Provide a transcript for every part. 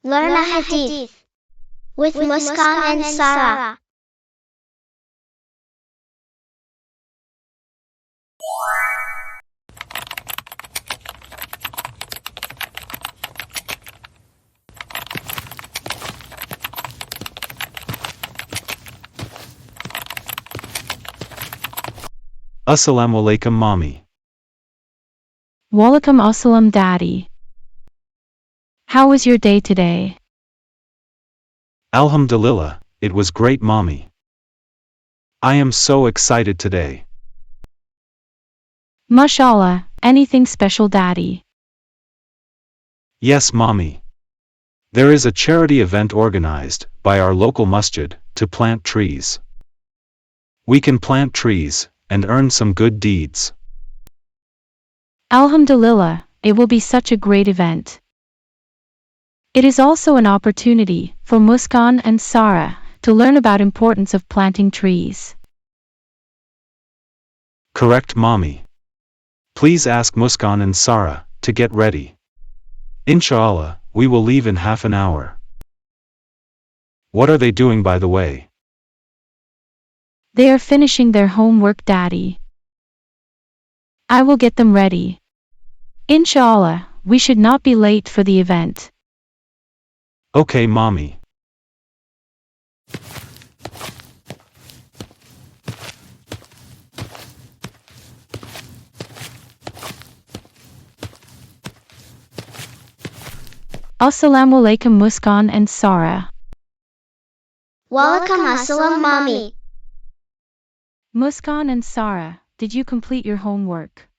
Learn a Hadith with Muskan and Sarah. Assalamu alaikum mommy. Walaikum assalam daddy. How was your day today? Alhamdulillah, it was great mommy. I am so excited today. Mashallah, anything special daddy? Yes mommy. There is a charity event organized by our local masjid to plant trees. We can plant trees and earn some good deeds. Alhamdulillah, it will be such a great event. It is also an opportunity for Muskan and Sarah to learn about importance of planting trees. Correct mommy. Please ask Muskan and Sarah to get ready. Inshallah, we will leave in half an hour. What are they doing by the way? They are finishing their homework daddy. I will get them ready. Inshallah, we should not be late for the event. Okay mommy. Assalamu alaikum Muskan and Sarah. Walaikum assalam, mommy. Muskan and Sarah, did you complete your homework?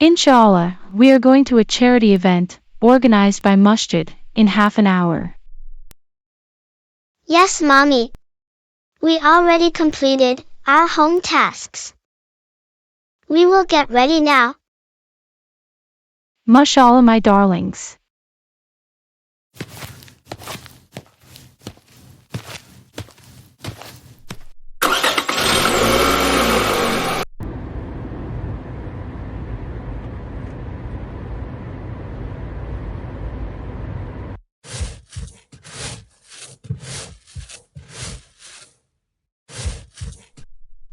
Inshallah, we are going to a charity event organized by Masjid in half an hour. Yes, mommy. We already completed our home tasks. We will get ready now. Mashallah, my darlings.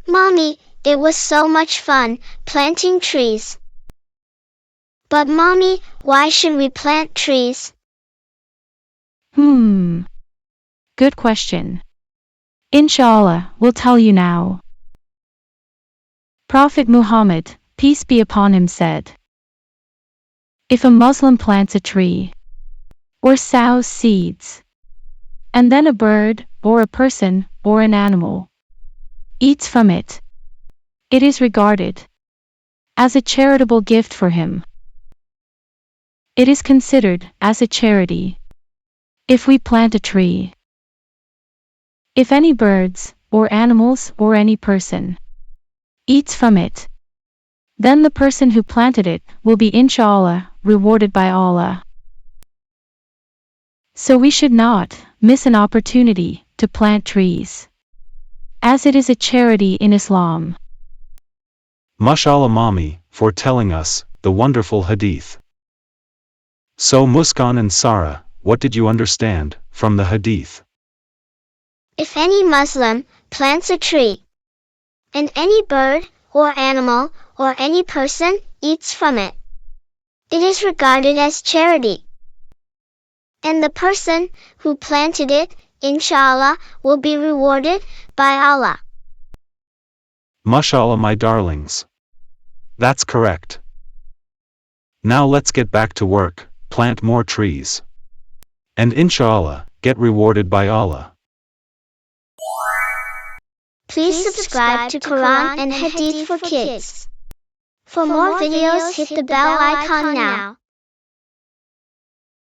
Mommy, it was so much fun planting trees. But mommy, why should we plant trees? Good question. Inshallah, we'll tell you now. Prophet Muhammad, peace be upon him, said, if a Muslim plants a tree, or sows seeds, and then a bird, or a person, or an animal, eats from it, it is regarded as a charitable gift for him. It is considered as a charity if we plant a tree. If any birds, or animals, or any person eats from it, then the person who planted it will be inshallah rewarded by Allah. So we should not miss an opportunity to plant trees, as it is a charity in Islam. Mashallah mommy, for telling us the wonderful hadith. So Muskan and Sarah, what did you understand from the hadith? If any Muslim plants a tree, and any bird, or animal, or any person eats from it, it is regarded as charity. And the person who planted it, inshallah, will be rewarded by Allah. Mashallah my darlings. That's correct. Now let's get back to work, plant more trees. And inshallah, get rewarded by Allah. Please subscribe to Quran and Hadith for Kids. For more videos, hit the bell icon now.